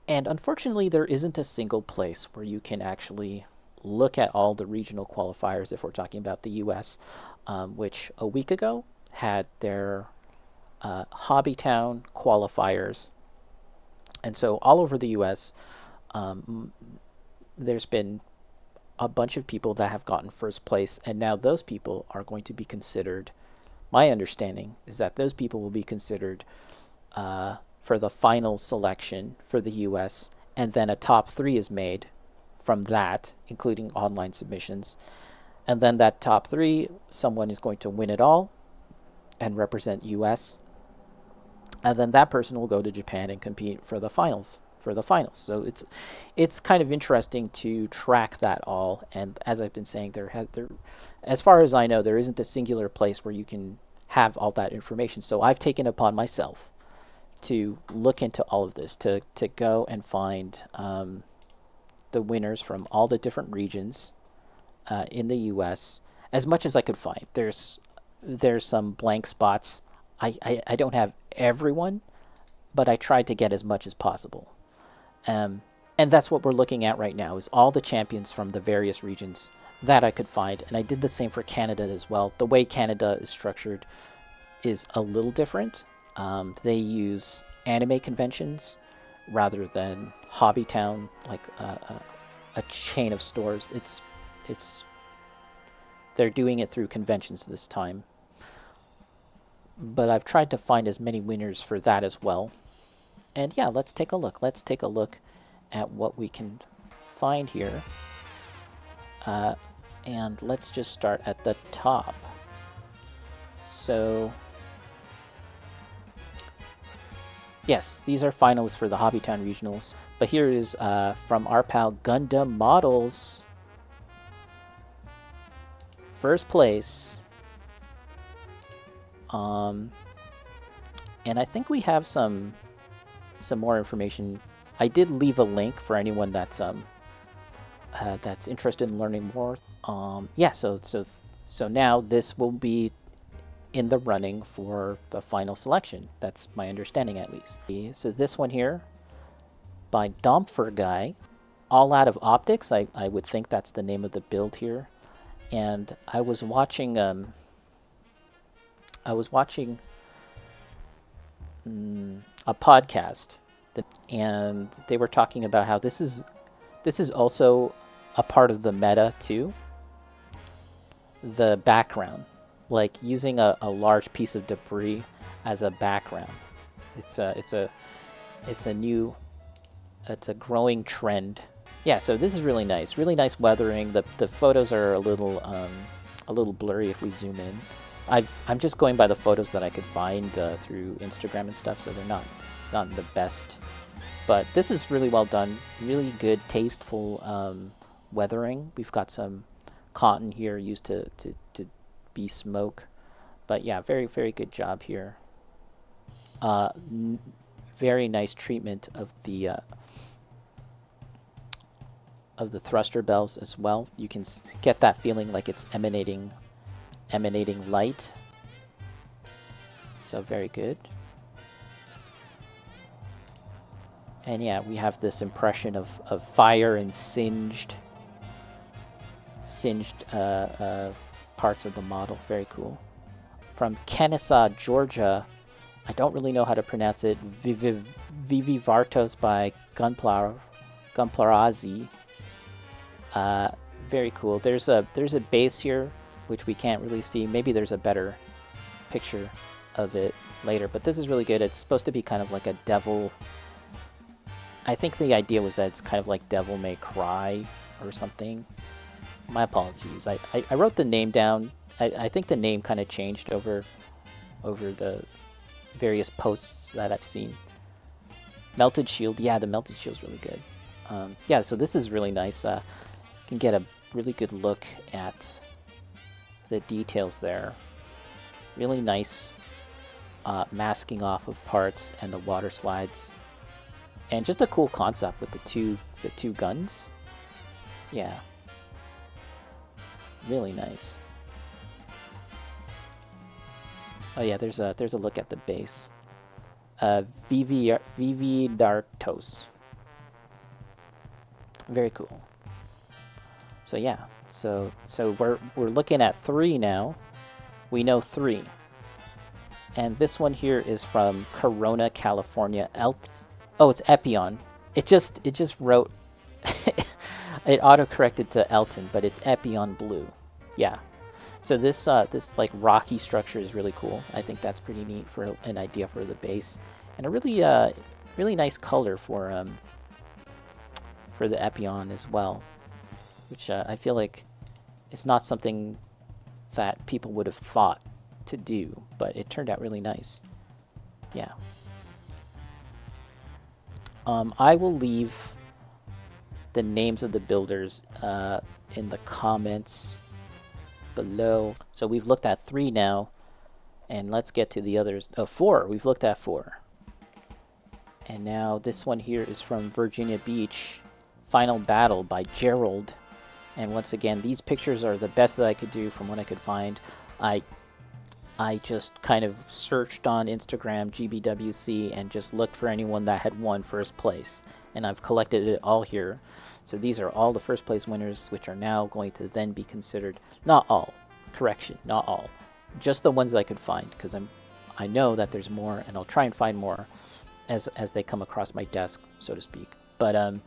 And unfortunately, there isn't a single place where you can actually look at all the regional qualifiers if we're talking about the US, which a week ago had their Hobbytown qualifiers. And so all over the US, there's been a bunch of people that have gotten first place, and now those people are going to be considered. My understanding is that those people will be considered for the final selection for the US, and then a top three is made from that, including online submissions. And then that top three, someone is going to win it all and represent US. And then that person will go to Japan and compete for the finals. So it's kind of interesting to track that all. And as I've been saying, as far as I know, there isn't a singular place where you can have all that information. So I've taken upon myself to look into all of this, to go and find the winners from all the different regions in the U.S. as much as I could find. There's some blank spots. I don't have everyone, but I tried to get as much as possible. And that's what we're looking at right now, is all the champions from the various regions that I could find. And I did the same for Canada as well. The way Canada is structured is a little different. They use anime conventions rather than Hobbytown, like a chain of stores. They're doing it through conventions this time. But I've tried to find as many winners for that as well. And yeah, let's take a look. Let's take a look at what we can find here. And let's just start at the top. So, yes, these are finalists for the Hobbytown Regionals. But here is from our pal Gundam Models. First place. And I think we have some more information. I did leave a link for anyone that's interested in learning more. Yeah, so now this will be in the running for the final selection. That's my understanding, at least. So this one here, by Domfer Guy, All Out of Optics. I would think that's the name of the build here. And I was watching a podcast, and they were talking about how this is also a part of the meta too. The background, like using a large piece of debris as a background. It's a growing trend. Yeah, so this is really nice weathering. The photos are a little blurry if we zoom in. I'm just going by the photos that I could find through Instagram and stuff, so they're not the best. But this is really well done, really good, tasteful weathering. We've got some cotton here used to be smoke. But yeah, very, very good job here. Very nice treatment of the thruster bells as well. You can get that feeling like it's emanating light. So very good. And yeah, we have this impression of fire and singed parts of the model. Very cool. From Kennesaw, Georgia. I don't really know how to pronounce it. Vivi Vartos by Gunplarazzi. Very cool. There's a base here, which we can't really see. Maybe there's a better picture of it later, but this is really good. It's supposed to be kind of like a devil. I think the idea was that it's kind of like Devil May Cry or something. My apologies. I wrote the name down. I think the name kind of changed over the various posts that I've seen. Melted Shield. Yeah, the Melted Shield's really good. Yeah, so this is really nice. You can get a really good look at the details there. Really nice masking off of parts and the water slides. And just a cool concept with the two guns. Yeah. Really nice. Oh yeah, there's a look at the base. Vivi Dartos. Very cool. So yeah, so we're looking at 3 now. We know 3. And this one here is from Corona, California. Oh, it's Epion. It just wrote it auto-corrected to Elton, but it's Epion Blue. Yeah. So this this like rocky structure is really cool. I think that's pretty neat for an idea for the base, and a really nice color for the Epion as well, which I feel like it's not something that people would have thought to do, but it turned out really nice. Yeah. I will leave the names of the builders in the comments below. So we've looked at 3 now, and let's get to the others. 4. We've looked at 4. And now this one here is from Virginia Beach, Final Battle by Jarold. And once again, these pictures are the best that I could do from what I could find. I just kind of searched on Instagram GBWC and just looked for anyone that had won first place. And I've collected it all here. So these are all the first place winners, which are now going to then be considered. Not all. Correction, not all. Just the ones I could find, because I know that there's more, and I'll try and find more as they come across my desk, so to speak. But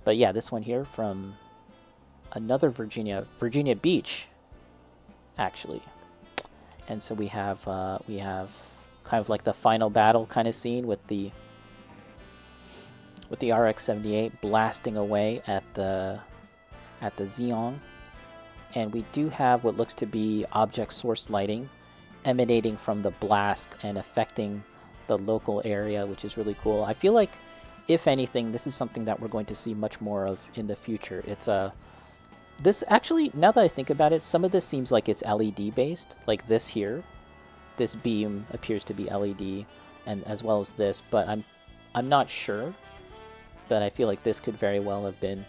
yeah, this one here from another Virginia Beach, actually. And so we have kind of like the final battle kind of scene with the RX-78 blasting away at the Xeon. And we do have what looks to be object source lighting emanating from the blast and affecting the local area, which is really cool. I feel like, if anything, this is something that we're going to see much more of in the future. It's this actually, now that I think about it, some of this seems like it's LED based, like this here. This beam appears to be LED, and as well as this, but I'm not sure. But I feel like this could very well have been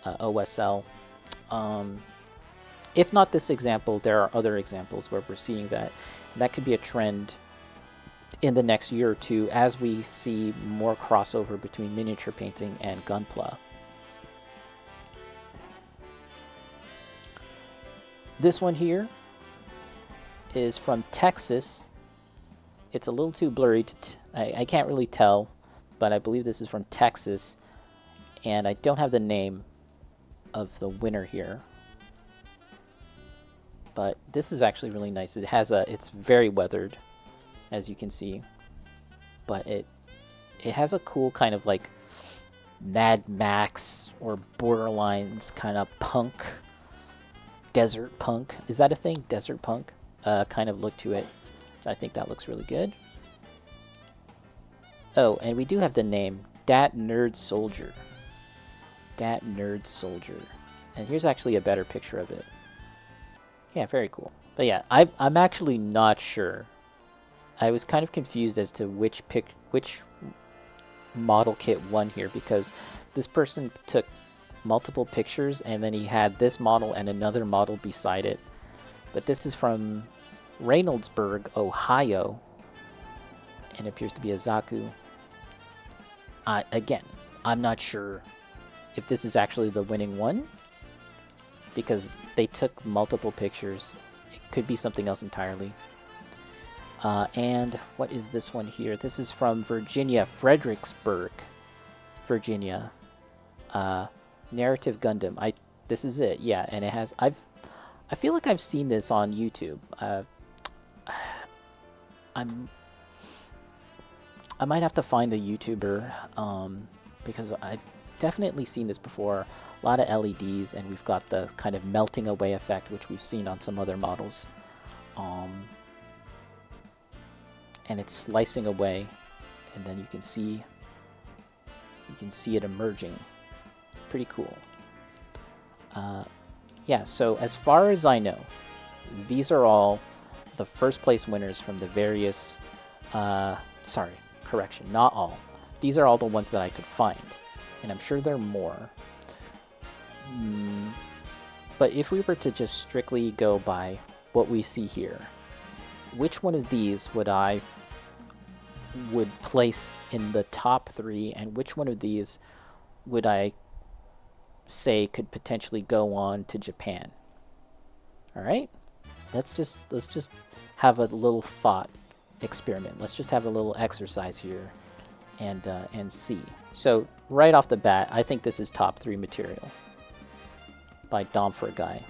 OSL. If not this example, there are other examples where we're seeing that. And that could be a trend in the next year or 2 as we see more crossover between miniature painting and Gunpla. This one here is from Texas. It's a little too blurry I can't really tell, but I believe this is from Texas, and I don't have the name of the winner here. But this is actually really nice. It's very weathered, as you can see, but it has a cool kind of like Mad Max or Borderlines kind of punk, desert punk. Is that a thing? Desert punk kind of look to it. I think that looks really good. Oh, and we do have the name, Dat Nerd Soldier. Dat Nerd Soldier. And here's actually a better picture of it. Yeah, very cool. But yeah, I'm actually not sure. I was kind of confused as to which model kit won here, because this person took multiple pictures and then he had this model and another model beside it. But this is from Reynoldsburg, Ohio, and it appears to be a Zaku. Again, I'm not sure if this is actually the winning one, because they took multiple pictures. It could be something else entirely. And what is this one here? This is from Virginia, Fredericksburg, Virginia. Narrative Gundam. This is it, yeah, and it has. I feel like I've seen this on YouTube. I might have to find the YouTuber, because I've definitely seen this before. A lot of LEDs, and we've got the kind of melting away effect, which we've seen on some other models. And it's slicing away, and then you can see it emerging. Pretty cool. Yeah, so as far as I know, these are all the first place winners from the various, sorry, correction, not all. These are all the ones that I could find, and I'm sure there are more. But if we were to just strictly go by what we see here, which one of these would place in the top 3, and which one of these would I say could potentially go on to Japan. All right, let's just have a little thought experiment. Let's just have a little exercise here and see. So right off the bat, I think this is top 3 material by Dom for a Guy.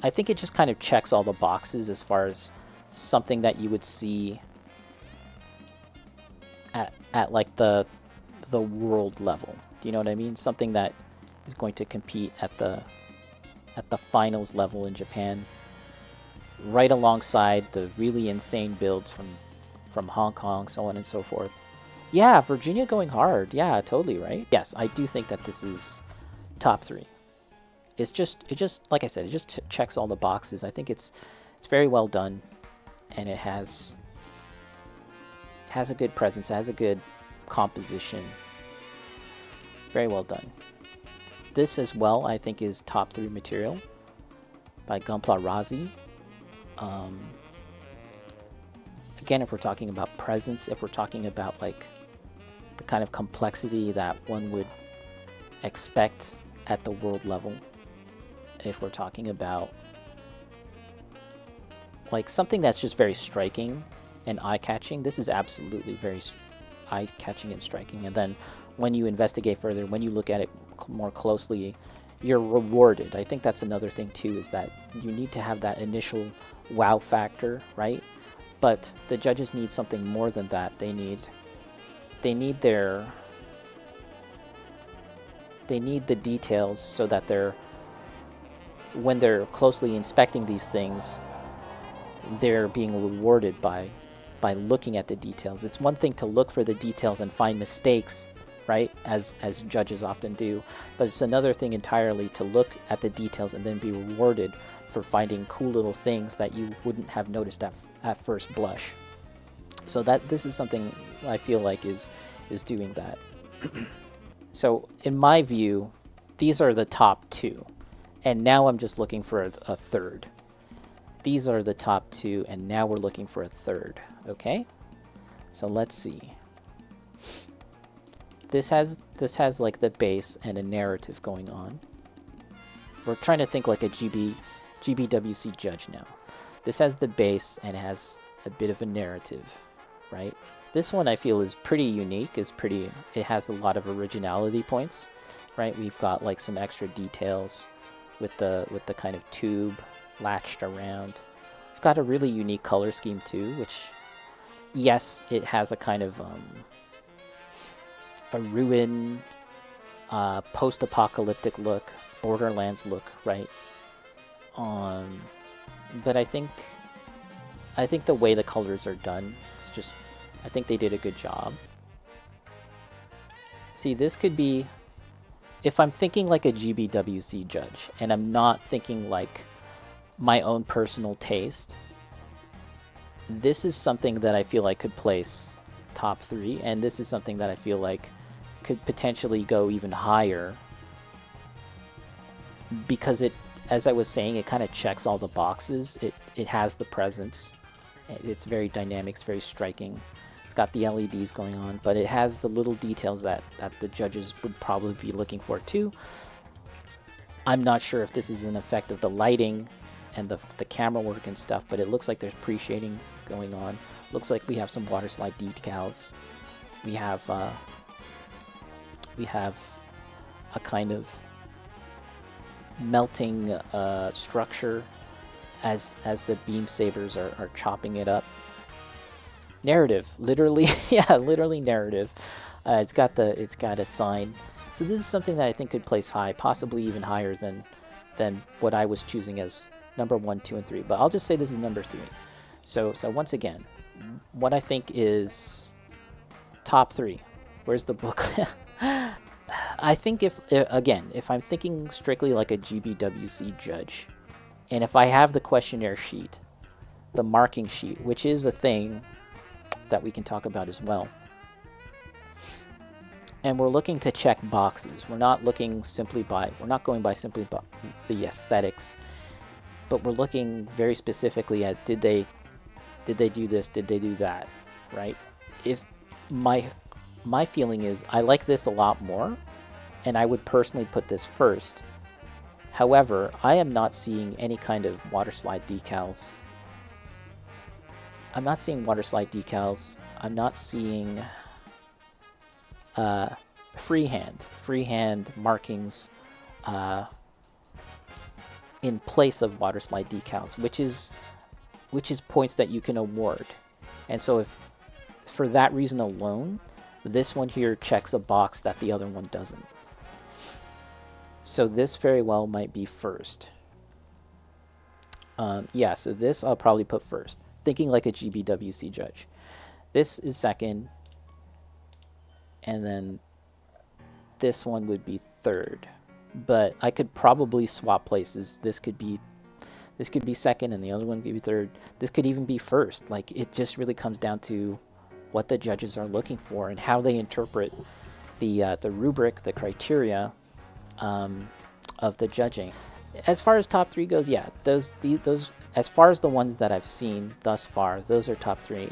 I think it just kind of checks all the boxes as far as something that you would see at like the world level. Do you know what I mean? Something that is going to compete at the finals level in Japan, right alongside the really insane builds from Hong Kong, so on and so forth. Yeah, Virginia going hard. Yeah, totally right. Yes, I do think that this is top 3. It just like I said, it just checks all the boxes. I think it's very well done, and it has a good presence, it has a good composition. Very well done. This as well, I think, is top 3 material by Gunpla Razi. Again, if we're talking about presence, if we're talking about like the kind of complexity that one would expect at the world level, if we're talking about like something that's just very striking and eye-catching, this is absolutely very eye-catching and striking. And then when you investigate further, when you look at it more closely, you're rewarded. I think that's another thing too, is that you need to have that initial wow factor, right? But the judges need something more than that. They need the details, so that when they're closely inspecting these things, they're being rewarded by looking at the details. It's one thing to look for the details and find mistakes, right, as judges often do, but it's another thing entirely to look at the details and then be rewarded for finding cool little things that you wouldn't have noticed at first blush. So this is something I feel like is doing that. So in my view, these are the top 2, and now I'm just looking for a third. These are the top 2, and now we're looking for a third. Okay, so let's see. This has like the base and a narrative going on. We're trying to think like a GBWC judge now. This has the base and it has a bit of a narrative, right? This one I feel is pretty unique. It has a lot of originality points, right? We've got like some extra details with the kind of tube latched around. We've got a really unique color scheme too, which, yes, it has a kind of a ruin, post-apocalyptic look, Borderlands look, right? But I think the way the colors are done, it's just, I think they did a good job. See, this could be, if I'm thinking like a GBWC judge, and I'm not thinking like my own personal taste, this is something that I feel like could place top 3, and this is something that I feel like could potentially go even higher, because it, as I was saying, it kind of checks all the boxes. It has the presence. It's very dynamic. It's very striking. It's got the LEDs going on, but it has the little details that the judges would probably be looking for too. I'm not sure if this is an effect of the lighting and the camera work and stuff, but it looks like there's pre-shading going on. Looks like we have some water slide decals. We have a kind of melting structure as the beam sabers are chopping it up. Narrative, literally, yeah, literally narrative. It's got a sign. So this is something that I think could place high, possibly even higher than what I was choosing as number 1, 2, and 3. But I'll just say this is number 3. So once again, what I think is top 3. Where's the book? I think if I'm thinking strictly like a GBWC judge, and if I have the questionnaire sheet, the marking sheet, which is a thing that we can talk about as well, and we're looking to check boxes, we're not going by simply by the aesthetics, but we're looking very specifically at did they do this, did they do that, right? If my feeling is I like this a lot more, and I would personally put this first. However, I am not seeing any kind of water slide decals. I'm not seeing water slide decals. I'm not seeing freehand markings in place of water slide decals, which is points that you can award. And so if for that reason alone, this one here checks a box that the other one doesn't. So this very well might be first. Yeah, so this I'll probably put first, thinking like a GBWC judge. This is second, and then this one would be third. But I could probably swap places. This could be second, and the other one could be third. This could even be first. Like, it just really comes down to what the judges are looking for and how they interpret the rubric, the criteria of the judging. As far as top three goes, yeah, those as far as the ones that I've seen thus far, those are top three.